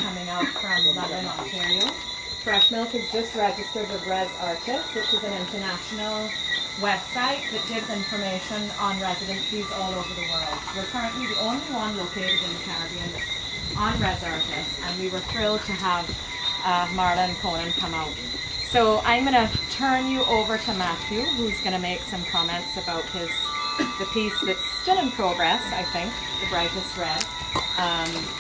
coming out from London, Ontario. Fresh Milk is just registered with Res Artist, which is an international website that gives information on residencies all over the world. We're currently the only one located in the Caribbean that's on Res Artist, and we were thrilled to have Marla and Conan come out. So I'm going to turn you over to Matthew, who's going to make some comments about the piece that's still in progress, I think, the Brightest Red,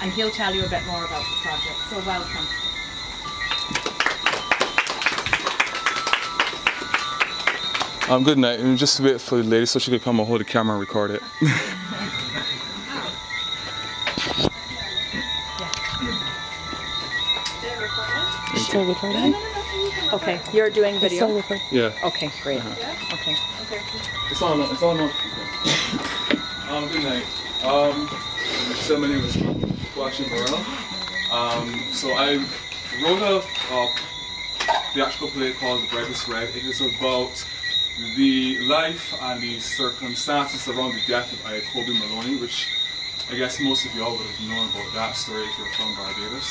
and he'll tell you a bit more about the project. So welcome. Good night. And just wait for the lady so she could come and hold the camera and record it. Still recording? Okay, you're doing video? Still recording. Yeah. Okay, great. Okay. It's on. It's on. Good night. So my name is Kupawashe Murrell. So I wrote a theatrical play called The Brightest Red. It is about the life and the circumstances around the death of I'Akobi Maloney, which I guess most of y'all would have known about that story if you're from Barbados.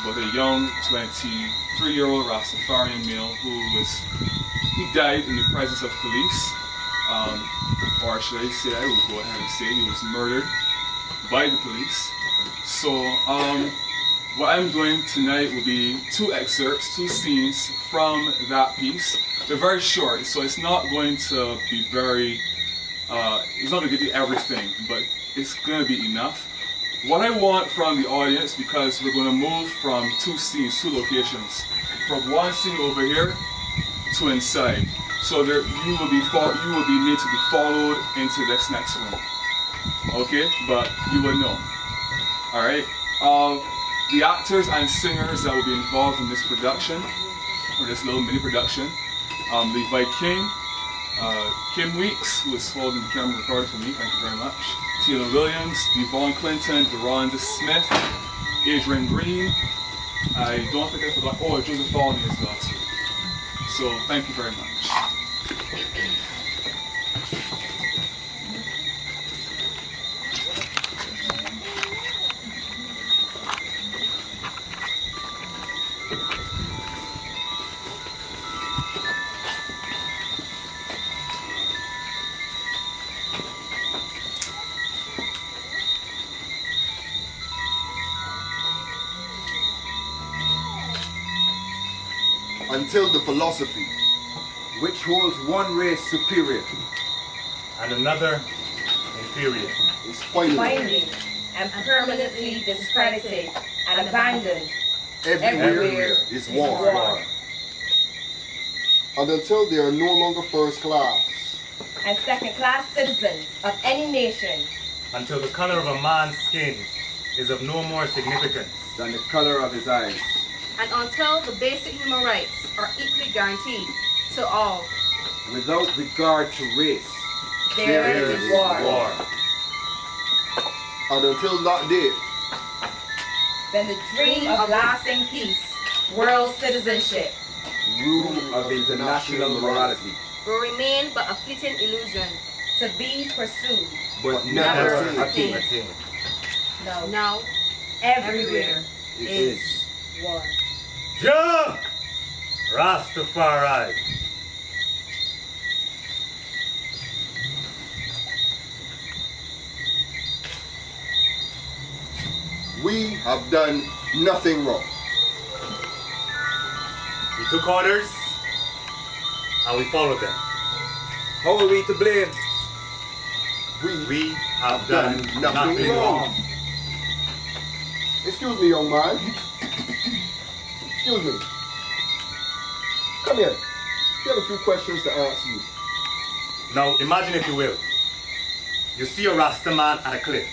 But a young 23-year-old Rastafarian male he died in the presence of police, or should I say, I will go ahead and say he was murdered by the police. So what I'm doing tonight will be two excerpts, two scenes from that piece. They're very short, so it's not going to be it's not going to give you everything, but it's going to be enough. What I want from the audience, because we're going to move from two scenes, two locations, from one scene over here to inside. So you will be made to be followed into this next room. Okay, but you will know. All right. The actors and singers that will be involved in this production, or this little mini production, Levi Kim Weeks, who is holding the camera recorded for me, thank you very much. Teila Williams, Deevon Clinton, Dorhonda Smith, Adrian Green. I don't think I forgot. Oh, Joseph Volney as well too. So thank you very much. Until the philosophy, which holds one race superior and another inferior, is finally and permanently discredited and abandoned. Everywhere is war. And until they are no longer first class and second-class citizens of any nation. Until the color of a man's skin is of no more significance than the color of his eyes. And until the basic human rights are equally guaranteed to all. Without regard to race. There is war. And until that day, then the dream of lasting peace, world citizenship, rule of international morality will remain but a fleeting illusion. To be pursued, but never attained. Now, everywhere is war. Young Rastafarian. We have done nothing wrong. We took orders and we followed them. How are we to blame? We have done nothing wrong. Excuse me, young man. Excuse me. Come here. We have a few questions to ask you. Now imagine, if you will, you see a Rasta man at a cliff.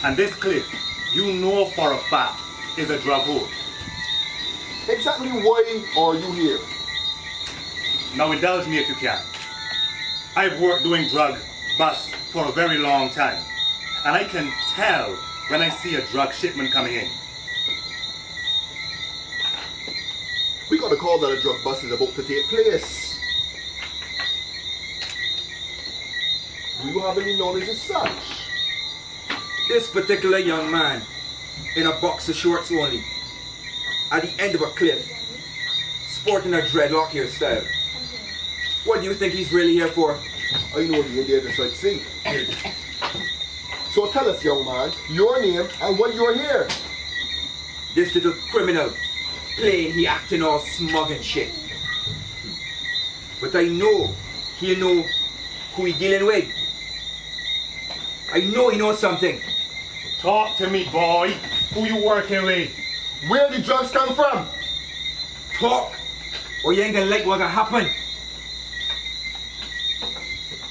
And this cliff, you know for a fact, is a drug hole. Exactly why are you here? Now indulge me if you can. I've worked doing drug busts for a very long time. And I can tell when I see a drug shipment coming in. We got a call that a drug bust is about to take place. Do you have any knowledge as such? This particular young man in a box of shorts only, at the end of a cliff, sporting a dreadlock hairstyle. What do you think he's really here for? I know the Indian just like see. So tell us, young man, your name and what you're here. This little criminal, playing he acting all smug and shit. But I know he'll know who he dealing with. I know he knows something. Talk to me, boy. Who you working with? Where the drugs come from? Talk, or you ain't gonna like what'll happen.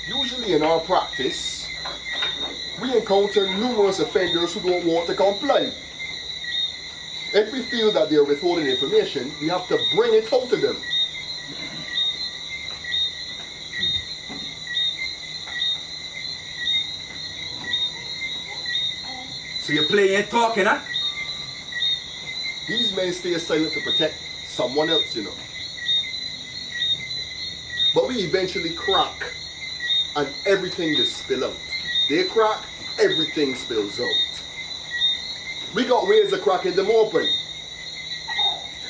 Usually in our practice, we encounter numerous offenders who don't want to comply. If we feel that they're withholding information, we have to bring it out to them. So you play ain't talking, huh? These men stay silent to protect someone else, you know. But we eventually crack, and everything just spill out. They crack, everything spills out. We got ways of cracking them open.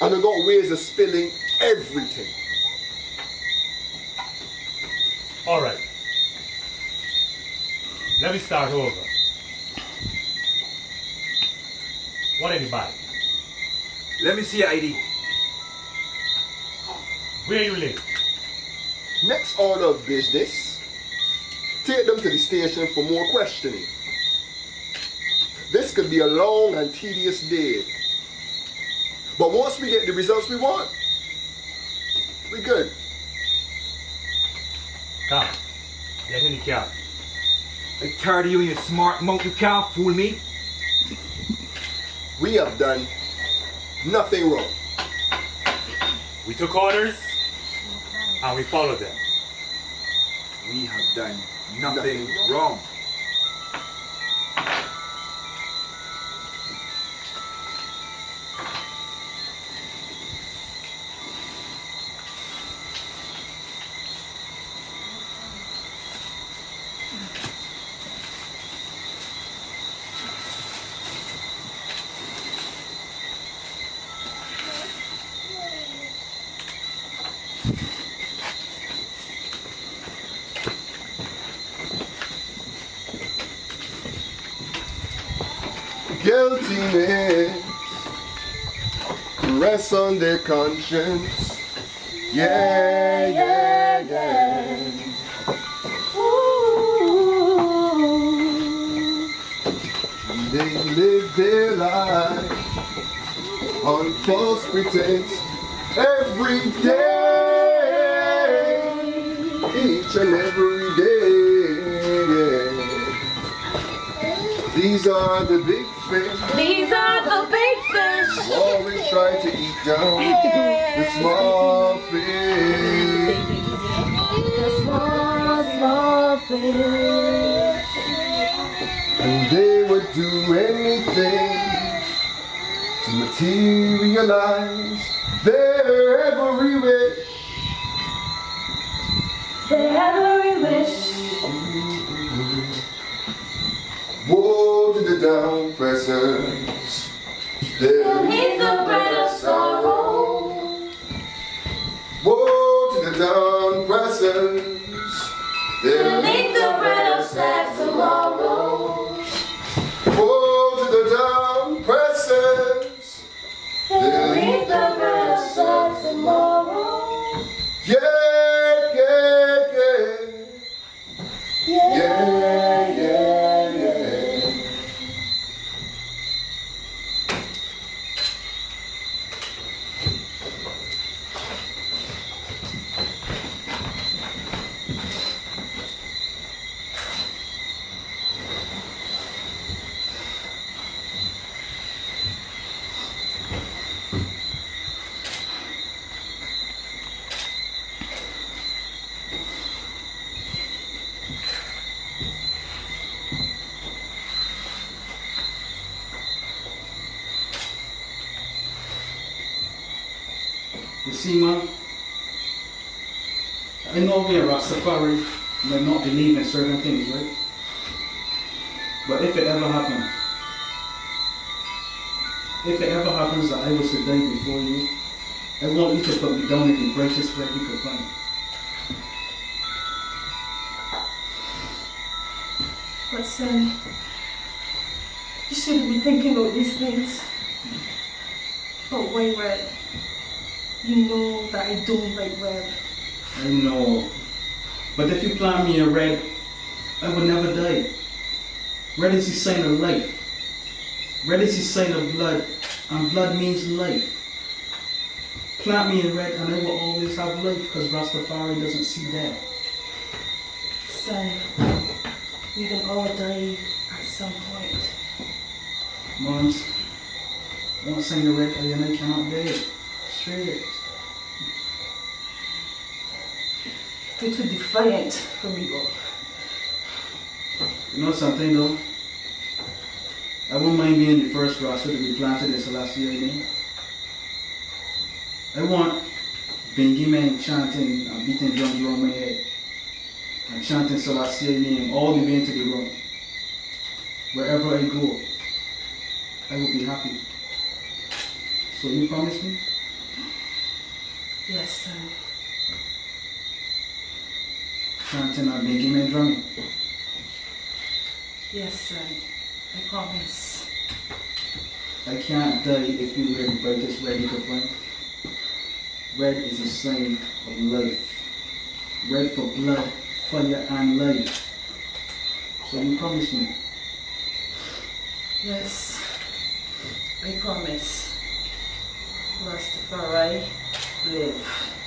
And we got ways of spilling everything. All right. Let me start over. What anybody? Let me see your ID. Where you live? Next order of business, take them to the station for more questioning. This could be a long and tedious day. But once we get the results we want, we're good. Come. Get in the car. I tired of you and your smart mouth. You can't fool me. We have done nothing wrong. We took orders and we followed them. We have done nothing wrong. Guiltiness rests on their conscience. Yeah, yeah, yeah. Ooh. They live their life on false pretense every day, each and every day. These are the big fish. These are the big fish. Always try to eat down the small fish. The small fish. And they would do anything to materialize their every wish. Their every wish. Woe to the down pressers. They'll eat the bread of sorrow. Woe to the down pressers. They'll eat the bread of sad tomorrow. Woe to the down pressers. They'll eat the bread of sad tomorrow. Yeah, yeah, yeah. Yeah, Yeah, yeah, yeah. You see, man, I know we are Rastafari may not believe in certain things, right? But if it ever happened, if it ever happens that I was to die before you, I want you to put me down in the brightest red you could find. But son, you shouldn't be thinking about these things. But why red? You know that I don't like red. I know. But if you plant me in red, I would never die. Red is the sign of life. Red is the sign of blood, and blood means life. Plant me in red and I will always have life, because Rastafari doesn't see death. Son, we can all die at some point. Moms, don't sign the red and I cannot die. Straight. You're too defiant for me, all. You know something though? I won't mind being the first Rasta to be planted in Celestial name. I want Bengi men chanting and beating drums around my head and chanting Celestial name all the way into the room. Wherever I go, I will be happy. So you promise me? Yes, son. Chanting and Bengi men drumming. Yes, son. I promise. I can't die if you wear the brightest red you can find. Red is a sign of life. Red for blood, fire and life. So you promise me? Yes, I promise. Rastafari live.